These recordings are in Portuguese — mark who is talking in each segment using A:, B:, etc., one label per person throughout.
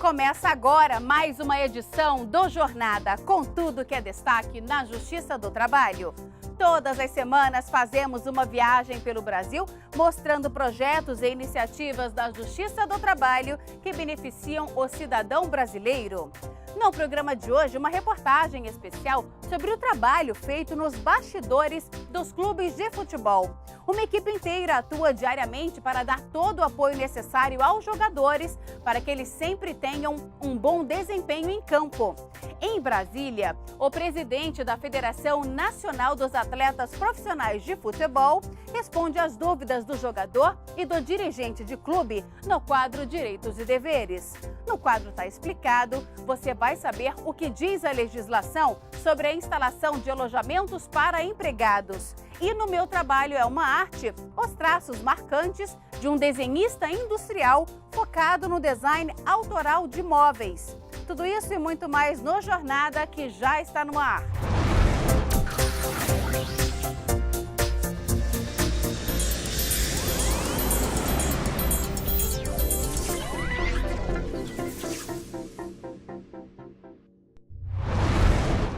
A: Começa agora mais uma edição do Jornada, com tudo que é destaque na Justiça do Trabalho. Todas as semanas fazemos uma viagem pelo Brasil, mostrando projetos e iniciativas da Justiça do Trabalho que beneficiam o cidadão brasileiro. No programa de hoje, uma reportagem especial sobre o trabalho feito nos bastidores dos clubes de futebol. Uma equipe inteira atua diariamente para dar todo o apoio necessário aos jogadores para que eles sempre tenham um bom desempenho em campo. Em Brasília, o presidente da Federação Nacional dos Atletas Profissionais de Futebol responde às dúvidas do jogador e do dirigente de clube no quadro Direitos e Deveres. No quadro Tá Explicado, você vai saber o que diz a legislação sobre a instalação de alojamentos para empregados. E no Meu Trabalho é uma Arte, os traços marcantes de um desenhista industrial focado no design autoral de móveis. Tudo isso e muito mais no Jornada, que já está no ar.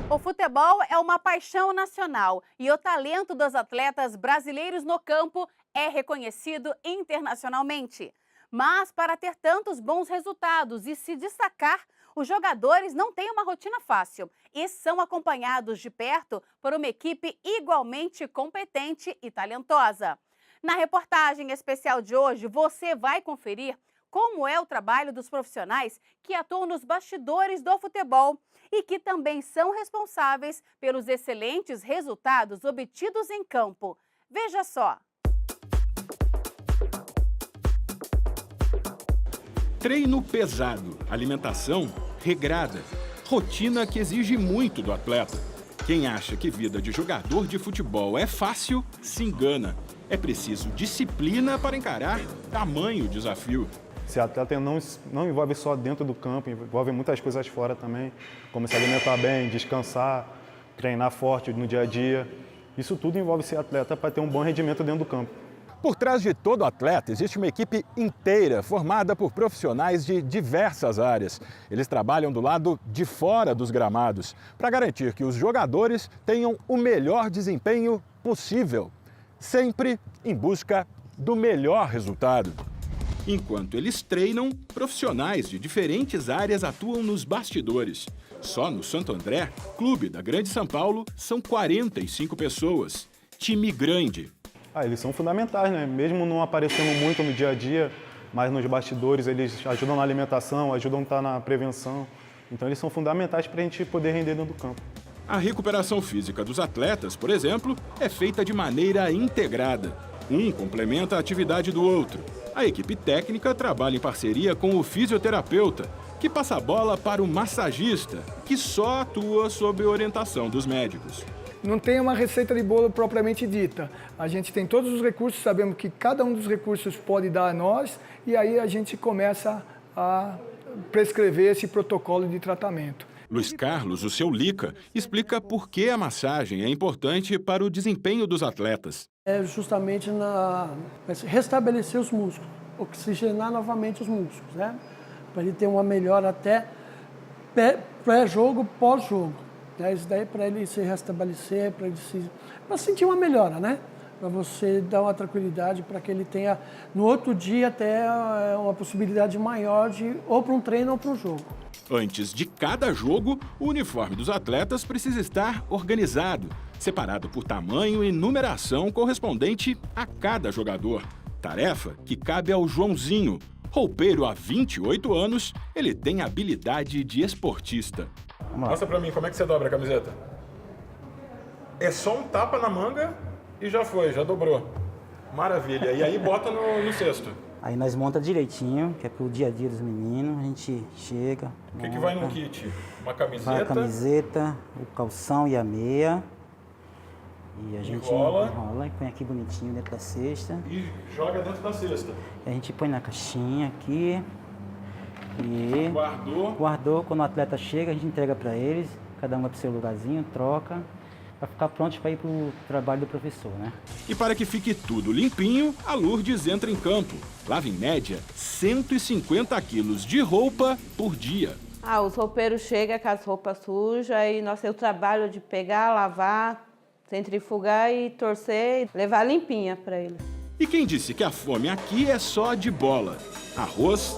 A: O futebol é uma paixão nacional e o talento dos atletas brasileiros no campo é reconhecido internacionalmente. Mas para ter tantos bons resultados e se destacar, os jogadores não têm uma rotina fácil e são acompanhados de perto por uma equipe igualmente competente e talentosa. Na reportagem especial de hoje, você vai conferir como é o trabalho dos profissionais que atuam nos bastidores do futebol e que também são responsáveis pelos excelentes resultados obtidos em campo. Veja só!
B: Treino pesado, alimentação regrada, rotina que exige muito do atleta. Quem acha que vida de jogador de futebol é fácil, se engana. É preciso disciplina para encarar tamanho desafio.
C: Ser atleta não envolve só dentro do campo, envolve muitas coisas fora também, como se alimentar bem, descansar, treinar forte no dia a dia. Isso tudo envolve ser atleta para ter um bom rendimento dentro do campo.
B: Por trás de todo atleta existe uma equipe inteira formada por profissionais de diversas áreas. Eles trabalham do lado de fora dos gramados para garantir que os jogadores tenham o melhor desempenho possível, sempre em busca do melhor resultado. Enquanto eles treinam, profissionais de diferentes áreas atuam nos bastidores. Só no Santo André, clube da Grande São Paulo, são 45 pessoas. Time grande.
C: Eles são fundamentais, né? Mesmo não aparecendo muito no dia a dia, mas nos bastidores eles ajudam na alimentação, ajudam a estar na prevenção. Então eles são fundamentais para a gente poder render dentro do campo.
B: A recuperação física dos atletas, por exemplo, é feita de maneira integrada. Um complementa a atividade do outro. A equipe técnica trabalha em parceria com o fisioterapeuta, que passa a bola para o massagista, que só atua sob orientação dos médicos.
D: Não tem uma receita de bolo propriamente dita. A gente tem todos os recursos, sabemos que cada um dos recursos pode dar a nós, e aí a gente começa a prescrever esse protocolo de tratamento.
B: Luiz Carlos, o seu Lica, explica por que a massagem é importante para o desempenho dos atletas.
E: É justamente restabelecer os músculos, oxigenar novamente os músculos, né? Para ele ter uma melhora até pré-jogo, pós-jogo. Isso daí para ele se restabelecer, para sentir uma melhora, né? Para você dar uma tranquilidade para que ele tenha, no outro dia, até uma possibilidade maior de ou para um treino ou para um jogo.
B: Antes de cada jogo, o uniforme dos atletas precisa estar organizado, separado por tamanho e numeração correspondente a cada jogador. Tarefa que cabe ao Joãozinho. Roupeiro há 28 anos, ele tem habilidade de esportista.
F: Mostra pra mim como é que você dobra a camiseta. É só um tapa na manga e já foi, já dobrou. Maravilha. E aí bota no cesto.
G: Aí nós monta direitinho, que é pro dia a dia dos meninos, a gente chega.
F: O que vai no kit? Uma camiseta?
G: Vai a camiseta, o calção e a meia. E a gente enrola e põe aqui bonitinho dentro da cesta.
F: E joga dentro da cesta.
G: A gente põe na caixinha aqui. E
F: guardou.
G: Quando o atleta chega, a gente entrega para eles. Cada um vai pro seu lugarzinho, troca. para ficar prontos para ir para o trabalho do professor, né?
B: E para que fique tudo limpinho, a Lourdes entra em campo. Lava em média 150 quilos de roupa por dia.
H: Os roupeiros chegam com as roupas sujas e nós temos o trabalho de pegar, lavar, centrifugar e torcer e levar limpinha para eles.
B: E quem disse que a fome aqui é só de bola? Arroz,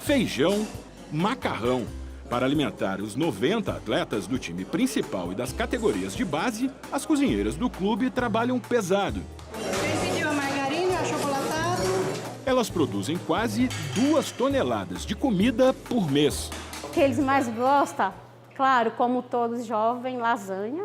B: feijão, macarrão. Para alimentar os 90 atletas do time principal e das categorias de base, as cozinheiras do clube trabalham pesado.
I: Quem pediu a margarina e achocolatado?
B: Elas produzem quase 2 toneladas de comida por mês.
J: O que eles mais gostam, claro, como todos jovens, lasanha,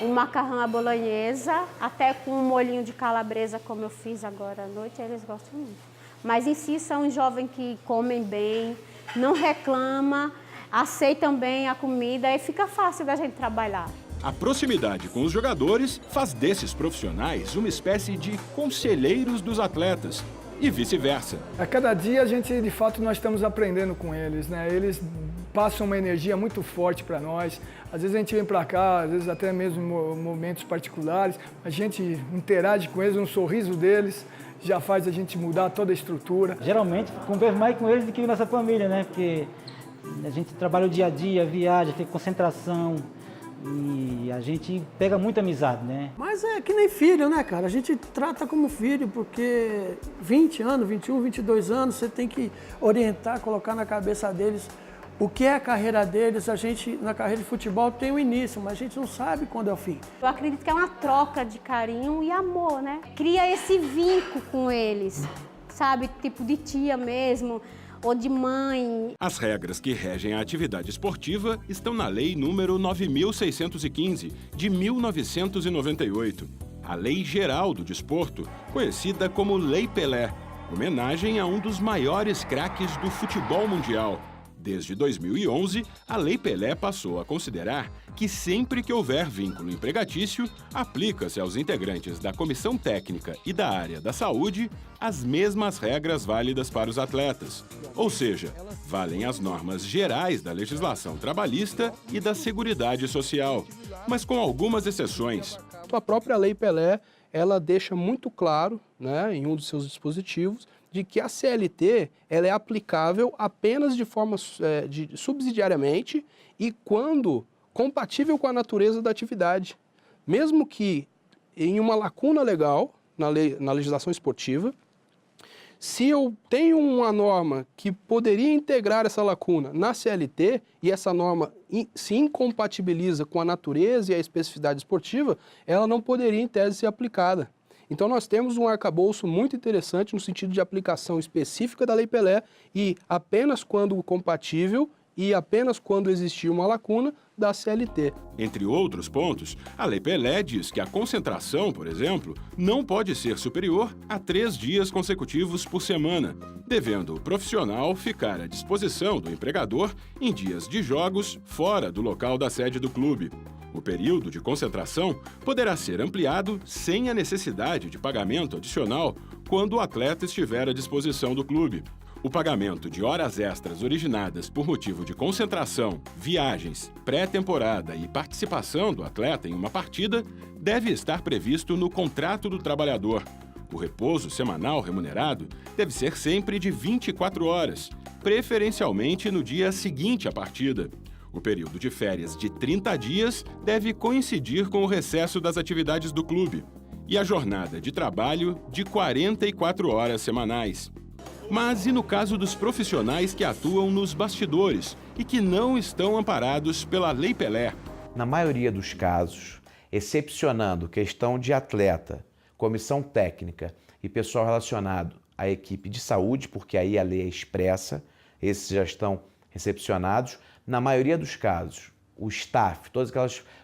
J: um macarrão à bolonhesa, até com um molhinho de calabresa, como eu fiz agora à noite, eles gostam muito. Mas em si são jovens que comem bem, não reclamam, aceitam bem a comida e fica fácil da gente trabalhar.
B: A proximidade com os jogadores faz desses profissionais uma espécie de conselheiros dos atletas e vice-versa.
D: A cada dia de fato, nós estamos aprendendo com eles, né? Eles passam uma energia muito forte para nós. Às vezes a gente vem para cá, às vezes até mesmo em momentos particulares, a gente interage com eles, um sorriso deles já faz a gente mudar toda a estrutura.
G: Geralmente, converso mais com eles do que com nossa família, né? Porque a gente trabalha o dia a dia, viaja, tem concentração e a gente pega muita amizade, né?
E: Mas é que nem filho, né, cara? A gente trata como filho, porque 20 anos, 21, 22 anos, você tem que orientar, colocar na cabeça deles o que é a carreira deles. A gente, na carreira de futebol, tem o início, mas a gente não sabe quando é o fim.
J: Eu acredito que é uma troca de carinho e amor, né? Cria esse vínculo com eles, sabe? Tipo de tia mesmo, ou de mãe.
B: As regras que regem a atividade esportiva estão na Lei número 9.615, de 1998. A Lei Geral do Desporto, conhecida como Lei Pelé, homenagem a um dos maiores craques do futebol mundial. Desde 2011, a Lei Pelé passou a considerar que sempre que houver vínculo empregatício, aplica-se aos integrantes da comissão técnica e da área da saúde as mesmas regras válidas para os atletas. Ou seja, valem as normas gerais da legislação trabalhista e da Seguridade Social, mas com algumas exceções.
K: A própria Lei Pelé, ela deixa muito claro, né, em um dos seus dispositivos, de que a CLT ela é aplicável apenas de forma subsidiariamente e quando compatível com a natureza da atividade. Mesmo que em uma lacuna legal, na legislação esportiva, se eu tenho uma norma que poderia integrar essa lacuna na CLT e essa norma se incompatibiliza com a natureza e a especificidade esportiva, ela não poderia, em tese, ser aplicada. Então nós temos um arcabouço muito interessante no sentido de aplicação específica da Lei Pelé e apenas quando compatível e apenas quando existir uma lacuna da CLT.
B: Entre outros pontos, a Lei Pelé diz que a concentração, por exemplo, não pode ser superior a 3 dias consecutivos por semana, devendo o profissional ficar à disposição do empregador em dias de jogos fora do local da sede do clube. O período de concentração poderá ser ampliado sem a necessidade de pagamento adicional quando o atleta estiver à disposição do clube. O pagamento de horas extras originadas por motivo de concentração, viagens, pré-temporada e participação do atleta em uma partida deve estar previsto no contrato do trabalhador. O repouso semanal remunerado deve ser sempre de 24 horas, preferencialmente no dia seguinte à partida. O período de férias de 30 dias deve coincidir com o recesso das atividades do clube e a jornada de trabalho de 44 horas semanais. Mas e no caso dos profissionais que atuam nos bastidores e que não estão amparados pela Lei Pelé?
L: Na maioria dos casos, excepcionando questão de atleta, comissão técnica e pessoal relacionado à equipe de saúde, porque aí a lei é expressa, esses já estão recepcionados. Na maioria dos casos, o staff,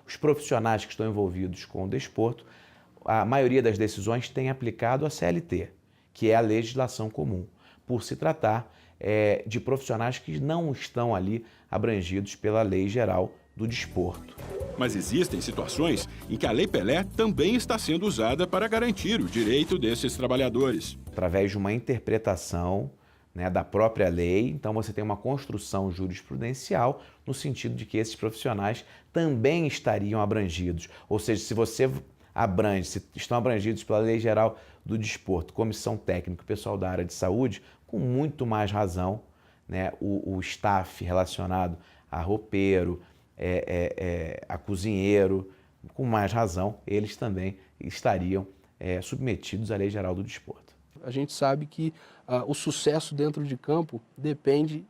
L: os profissionais que estão envolvidos com o desporto, a maioria das decisões tem aplicado a CLT, que é a legislação comum, por se tratar de profissionais que não estão ali abrangidos pela Lei Geral do Desporto.
B: Mas existem situações em que a Lei Pelé também está sendo usada para garantir o direito desses trabalhadores.
L: Através de uma interpretação né, da própria lei, então você tem uma construção jurisprudencial no sentido de que esses profissionais também estariam abrangidos. Ou seja, se você abrange, se estão abrangidos pela Lei Geral do Desporto, comissão técnica, o pessoal da área de saúde, com muito mais razão, né, o staff relacionado a roupeiro, a cozinheiro, com mais razão, eles também estariam submetidos à Lei Geral do Desporto.
K: A gente sabe que o sucesso dentro de campo depende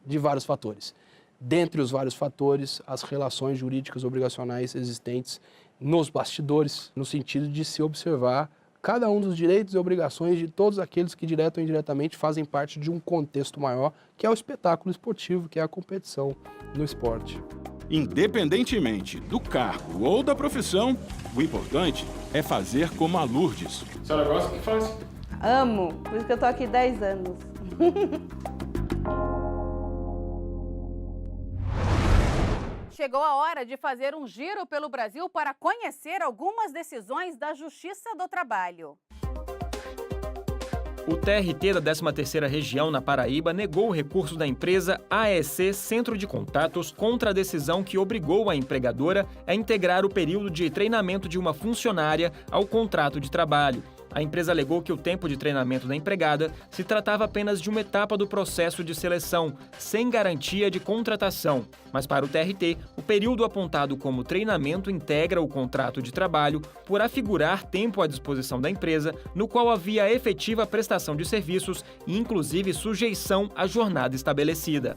K: de vários fatores. Dentre os vários fatores, as relações jurídicas obrigacionais existentes nos bastidores, no sentido de se observar cada um dos direitos e obrigações de todos aqueles que, direto ou indiretamente, fazem parte de um contexto maior, que é o espetáculo esportivo, que é a competição no esporte.
B: Independentemente do cargo ou da profissão, o importante é fazer como a Lourdes.
F: A senhora gosta do que faz?
H: Amo, por isso que eu tô aqui 10 anos.
A: Chegou a hora de fazer um giro pelo Brasil para conhecer algumas decisões da Justiça do Trabalho.
M: O TRT da 13ª Região, na Paraíba, negou o recurso da empresa AEC Centro de Contatos contra a decisão que obrigou a empregadora a integrar o período de treinamento de uma funcionária ao contrato de trabalho. A empresa alegou que o tempo de treinamento da empregada se tratava apenas de uma etapa do processo de seleção, sem garantia de contratação. Mas para o TRT, o período apontado como treinamento integra o contrato de trabalho por afigurar tempo à disposição da empresa, no qual havia efetiva prestação de serviços e, inclusive, sujeição à jornada estabelecida.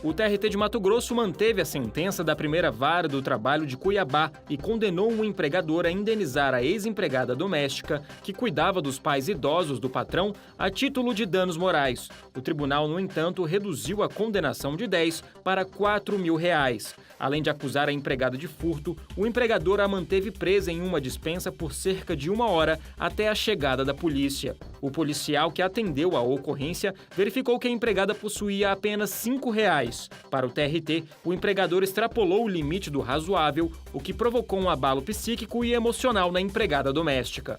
M: O TRT de Mato Grosso manteve a sentença da primeira vara do trabalho de Cuiabá e condenou um empregador a indenizar a ex-empregada doméstica que cuidava dos pais idosos do patrão a título de danos morais. O tribunal, no entanto, reduziu a condenação de 10 para R$4 mil. Além de acusar a empregada de furto, o empregador a manteve presa em uma despensa por cerca de 1 hora até a chegada da polícia. O policial que atendeu a ocorrência verificou que a empregada possuía apenas R$5. Para o TRT, o empregador extrapolou o limite do razoável, o que provocou um abalo psíquico e emocional na empregada doméstica.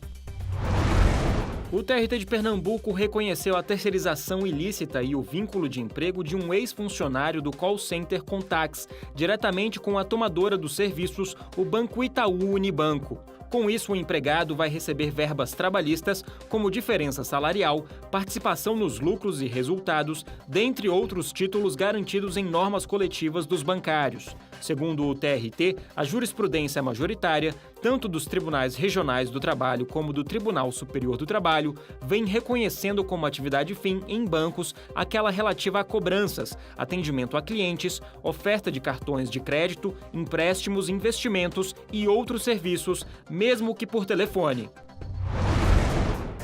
M: O TRT de Pernambuco reconheceu a terceirização ilícita e o vínculo de emprego de um ex-funcionário do call center Contax, diretamente com a tomadora dos serviços, o Banco Itaú Unibanco. Com isso, o empregado vai receber verbas trabalhistas, como diferença salarial, participação nos lucros e resultados, dentre outros títulos garantidos em normas coletivas dos bancários. Segundo o TRT, a jurisprudência majoritária, tanto dos tribunais regionais do trabalho como do Tribunal Superior do Trabalho, vem reconhecendo como atividade fim em bancos aquela relativa a cobranças, atendimento a clientes, oferta de cartões de crédito, empréstimos, investimentos e outros serviços, mesmo que por telefone.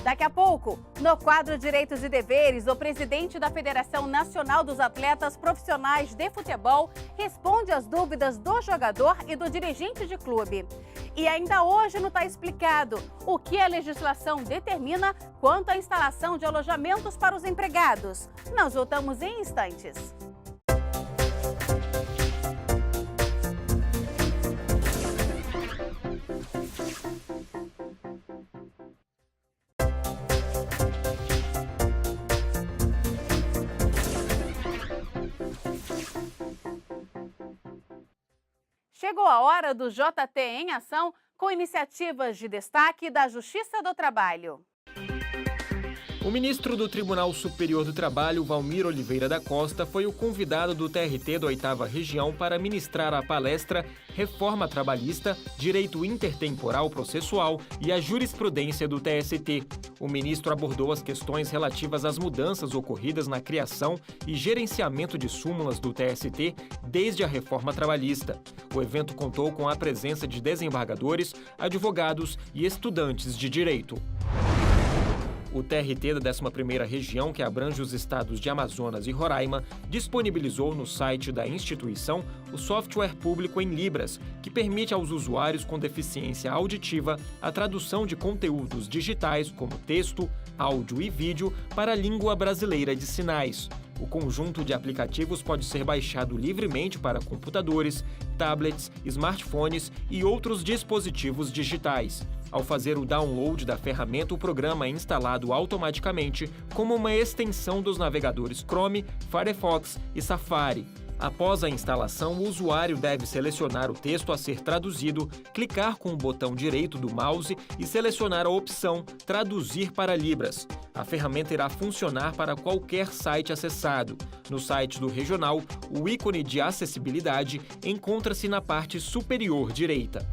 A: Daqui a pouco, no quadro Direitos e Deveres, o presidente da Federação Nacional dos Atletas Profissionais de Futebol responde às dúvidas do jogador e do dirigente de clube. E ainda hoje não está explicado o que a legislação determina quanto à instalação de alojamentos para os empregados. Nós voltamos em instantes. Chegou a hora do JT em Ação, com iniciativas de destaque da Justiça do Trabalho.
M: O ministro do Tribunal Superior do Trabalho, Valmir Oliveira da Costa, foi o convidado do TRT da 8ª Região para ministrar a palestra Reforma Trabalhista, Direito Intertemporal Processual e a Jurisprudência do TST. O ministro abordou as questões relativas às mudanças ocorridas na criação e gerenciamento de súmulas do TST desde a reforma trabalhista. O evento contou com a presença de desembargadores, advogados e estudantes de direito. O TRT da 11ª Região, que abrange os estados de Amazonas e Roraima, disponibilizou no site da instituição o software público em Libras, que permite aos usuários com deficiência auditiva a tradução de conteúdos digitais como texto, áudio e vídeo para a língua brasileira de sinais. O conjunto de aplicativos pode ser baixado livremente para computadores, tablets, smartphones e outros dispositivos digitais. Ao fazer o download da ferramenta, o programa é instalado automaticamente como uma extensão dos navegadores Chrome, Firefox e Safari. Após a instalação, o usuário deve selecionar o texto a ser traduzido, clicar com o botão direito do mouse e selecionar a opção Traduzir para Libras. A ferramenta irá funcionar para qualquer site acessado. No site do Regional, o ícone de acessibilidade encontra-se na parte superior direita.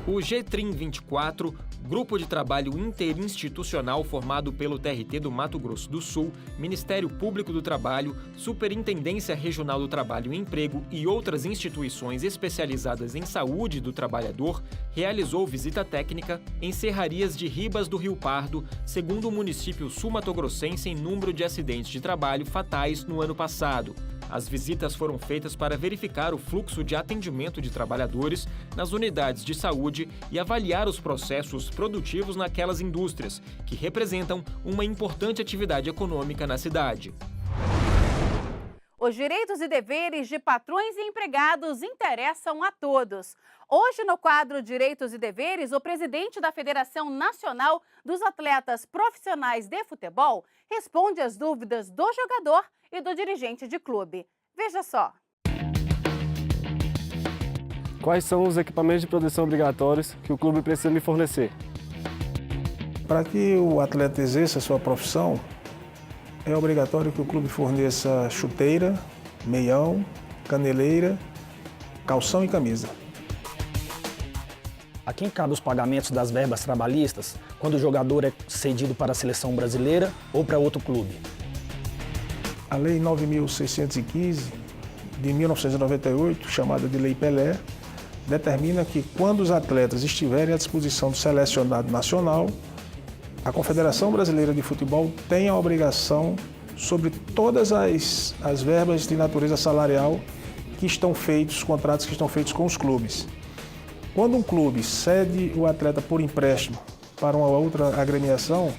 M: O Getrim 24, grupo de trabalho interinstitucional formado pelo TRT do Mato Grosso do Sul, Ministério Público do Trabalho, Superintendência Regional do Trabalho e Emprego e outras instituições especializadas em saúde do trabalhador, realizou visita técnica em serrarias de Ribas do Rio Pardo, segundo o município sul-matogrossense em número de acidentes de trabalho fatais no ano passado. As visitas foram feitas para verificar o fluxo de atendimento de trabalhadores nas unidades de saúde e avaliar os processos produtivos naquelas indústrias, que representam uma importante atividade econômica na cidade.
A: Os direitos e deveres de patrões e empregados interessam a todos. Hoje, no quadro Direitos e Deveres, o presidente da Federação Nacional dos Atletas Profissionais de Futebol responde às dúvidas do jogador e do dirigente de clube. Veja só.
N: Quais são os equipamentos de proteção obrigatórios que o clube precisa me fornecer?
O: Para que o atleta exerça a sua profissão, é obrigatório que o clube forneça chuteira, meião, caneleira, calção e camisa.
P: A quem cabe os pagamentos das verbas trabalhistas quando o jogador é cedido para a seleção brasileira ou para outro clube?
O: A Lei 9.615, de 1998, chamada de Lei Pelé, determina que quando os atletas estiverem à disposição do selecionado nacional, a Confederação Brasileira de Futebol tem a obrigação sobre todas as verbas de natureza salarial que estão feitos, contratos que estão feitos com os clubes. Quando um clube cede o atleta por empréstimo para uma outra agremiação,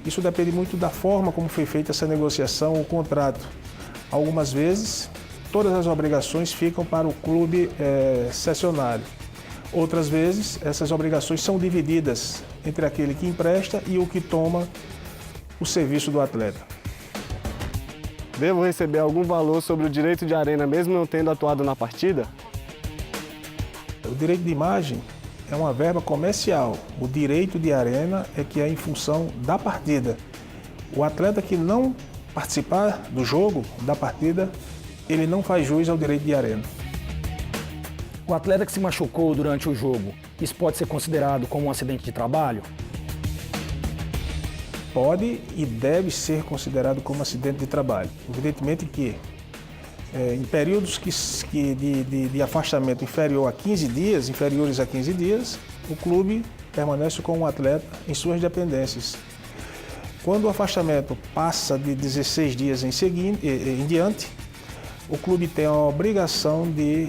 O: isso depende muito da forma como foi feita essa negociação, o contrato. Algumas vezes, todas as obrigações ficam para o clube cessionário. Outras vezes, essas obrigações são divididas entre aquele que empresta e o que toma o serviço do atleta.
N: Devo receber algum valor sobre o direito de arena, mesmo não tendo atuado na partida?
O: O direito de imagem é uma verba comercial. O direito de arena é que é em função da partida. O atleta que não participar do jogo, da partida, ele não faz jus ao direito de arena.
P: O atleta que se machucou durante o jogo, isso pode ser considerado como um acidente de trabalho?
O: Pode e deve ser considerado como acidente de trabalho. Evidentemente que em períodos de afastamento inferior a 15 dias, inferiores a 15 dias, o clube permanece com o atleta em suas dependências. Quando o afastamento passa de 16 dias em diante, o clube tem a obrigação de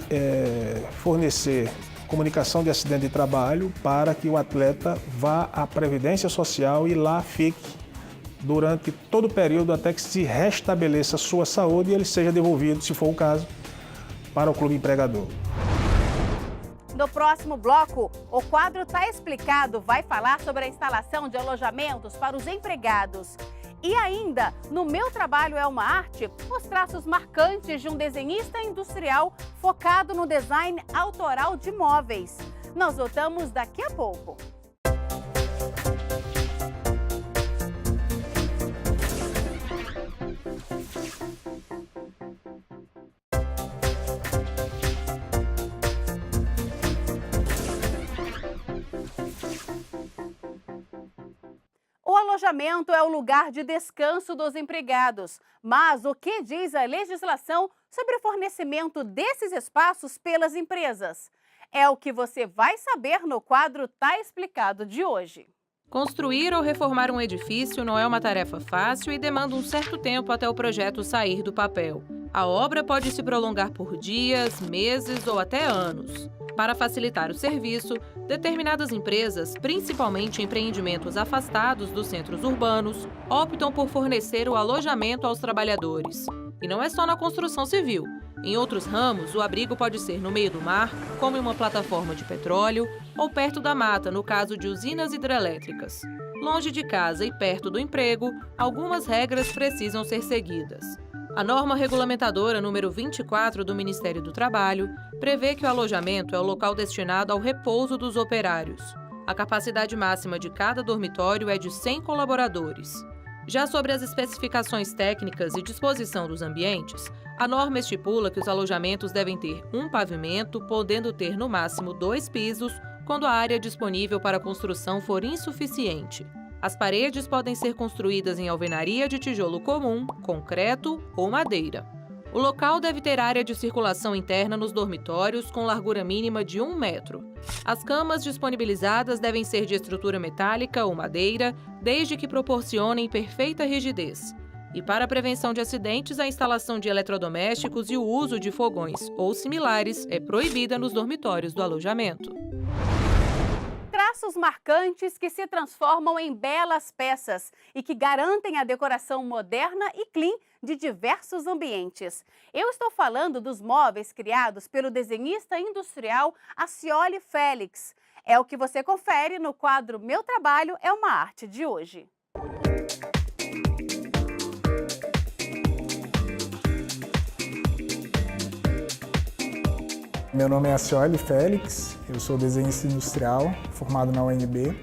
O: fornecer comunicação de acidente de trabalho para que o atleta vá à Previdência Social e lá fique durante todo o período até que se restabeleça a sua saúde e ele seja devolvido, se for o caso, para o clube empregador.
A: No próximo bloco, o quadro Tá Explicado vai falar sobre a instalação de alojamentos para os empregados. E ainda, no Meu Trabalho é uma Arte, os traços marcantes de um desenhista industrial focado no design autoral de móveis. Nós voltamos daqui a pouco. O alojamento é o lugar de descanso dos empregados, mas o que diz a legislação sobre o fornecimento desses espaços pelas empresas? É o que você vai saber no quadro Tá Explicado de hoje.
Q: Construir ou reformar um edifício não é uma tarefa fácil e demanda um certo tempo até o projeto sair do papel. A obra pode se prolongar por dias, meses ou até anos. Para facilitar o serviço, determinadas empresas, principalmente empreendimentos afastados dos centros urbanos, optam por fornecer o alojamento aos trabalhadores. E não é só na construção civil. Em outros ramos, o abrigo pode ser no meio do mar, como em uma plataforma de petróleo, ou perto da mata, no caso de usinas hidrelétricas. Longe de casa e perto do emprego, algumas regras precisam ser seguidas. A norma regulamentadora número 24 do Ministério do Trabalho prevê que o alojamento é o local destinado ao repouso dos operários. A capacidade máxima de cada dormitório é de 100 colaboradores. Já sobre as especificações técnicas e disposição dos ambientes, a norma estipula que os alojamentos devem ter um pavimento, podendo ter no máximo 2 pisos, quando a área disponível para construção for insuficiente. As paredes podem ser construídas em alvenaria de tijolo comum, concreto ou madeira. O local deve ter área de circulação interna nos dormitórios com largura mínima de 1 metro. As camas disponibilizadas devem ser de estrutura metálica ou madeira, desde que proporcionem perfeita rigidez. E para a prevenção de acidentes, a instalação de eletrodomésticos e o uso de fogões ou similares é proibida nos dormitórios do alojamento.
A: Traços marcantes que se transformam em belas peças e que garantem a decoração moderna e clean de diversos ambientes. Eu estou falando dos móveis criados pelo desenhista industrial Acioli Félix. É o que você confere no quadro Meu Trabalho é uma Arte de hoje.
R: Meu nome é Acioli Félix, eu sou desenhista industrial, formado na UNB.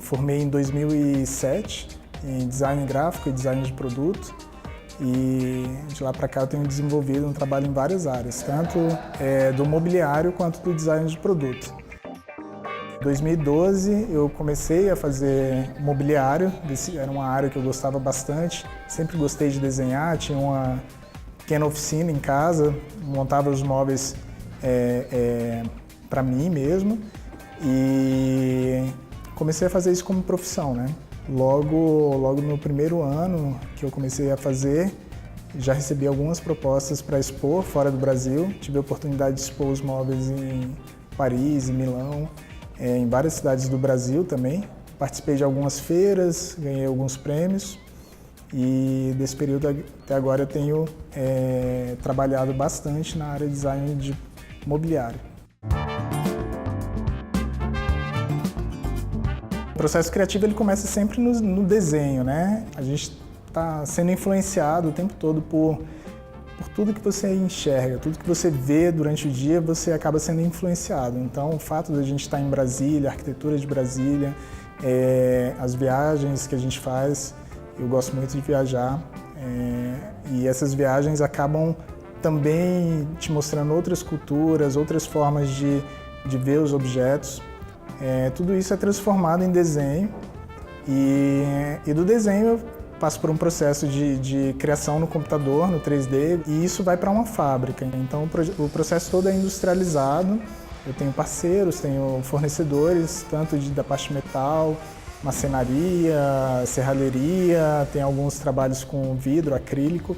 R: Formei em 2007 em design gráfico e design de produto e de lá para cá eu tenho desenvolvido um trabalho em várias áreas, tanto do mobiliário quanto do design de produto. Em 2012 eu comecei a fazer mobiliário, era uma área que eu gostava bastante, sempre gostei de desenhar, tinha uma pequena oficina em casa, montava os móveis para mim mesmo e comecei a fazer isso como profissão, né? Logo no meu primeiro ano que eu comecei a fazer, já recebi algumas propostas para expor fora do Brasil. Tive a oportunidade de expor os móveis em Paris, em Milão, em várias cidades do Brasil também. Participei de algumas feiras, ganhei alguns prêmios. E desse período até agora eu tenho trabalhado bastante na área de design de mobiliário. O processo criativo ele começa sempre no desenho, né? A gente está sendo influenciado o tempo todo por tudo que você enxerga, tudo que você vê durante o dia, você acaba sendo influenciado. Então, o fato de a gente estar em Brasília, a arquitetura de Brasília, as viagens que a gente faz, eu gosto muito de viajar e essas viagens acabam também te mostrando outras culturas, outras formas de ver os objetos. Tudo isso é transformado em desenho e do desenho eu passo por um processo de criação no computador, no 3D, e isso vai para uma fábrica. Então o processo todo é industrializado, eu tenho parceiros, tenho fornecedores, tanto da parte metal, marcenaria, serralheria, tem alguns trabalhos com vidro, acrílico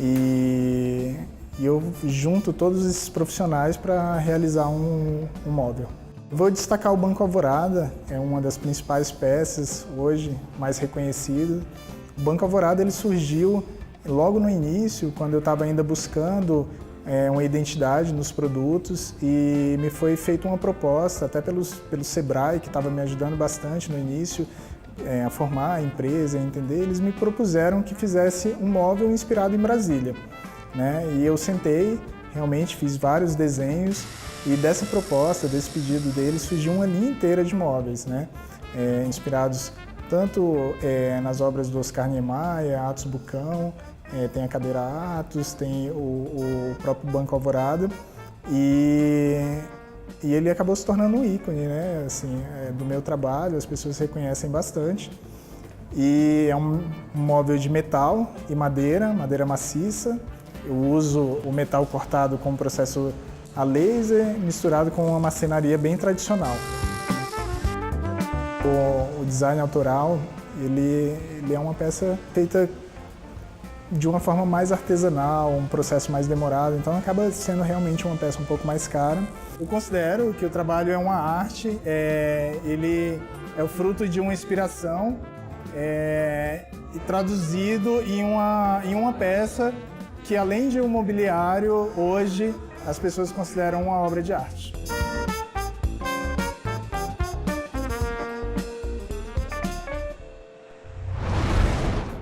R: e eu junto todos esses profissionais para realizar um móvel. Vou destacar o Banco Alvorada, é uma das principais peças hoje mais reconhecidas. O Banco Alvorada ele surgiu logo no início, quando eu estava ainda buscando uma identidade nos produtos e me foi feita uma proposta, até pelo Sebrae, que estava me ajudando bastante no início a formar a empresa, a entender. Eles me propuseram que fizesse um móvel inspirado em Brasília, né? E eu sentei, realmente fiz vários desenhos e dessa proposta, desse pedido deles, surgiu uma linha inteira de móveis, né? Inspirados tanto nas obras do Oscar Niemeyer, Atos Bucão, tem a cadeira Atos, tem o próprio Banco Alvorada e ele acabou se tornando um ícone, né? Assim, do meu trabalho, as pessoas reconhecem bastante. E é um móvel de metal e madeira maciça. Eu uso o metal cortado com um processo a laser misturado com uma marcenaria bem tradicional. O design autoral, ele é uma peça feita de uma forma mais artesanal, um processo mais demorado, então acaba sendo realmente uma peça um pouco mais cara. Eu considero que o trabalho é uma arte, ele é o fruto de uma inspiração e traduzido em uma peça que além de um mobiliário, hoje as pessoas consideram uma obra de arte.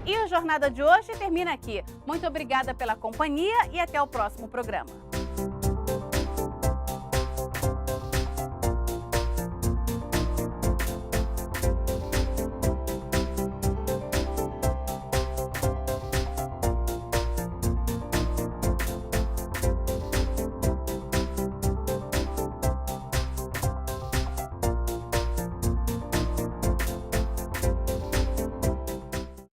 A: E a jornada de hoje termina aqui. Muito obrigada pela companhia e até o próximo programa.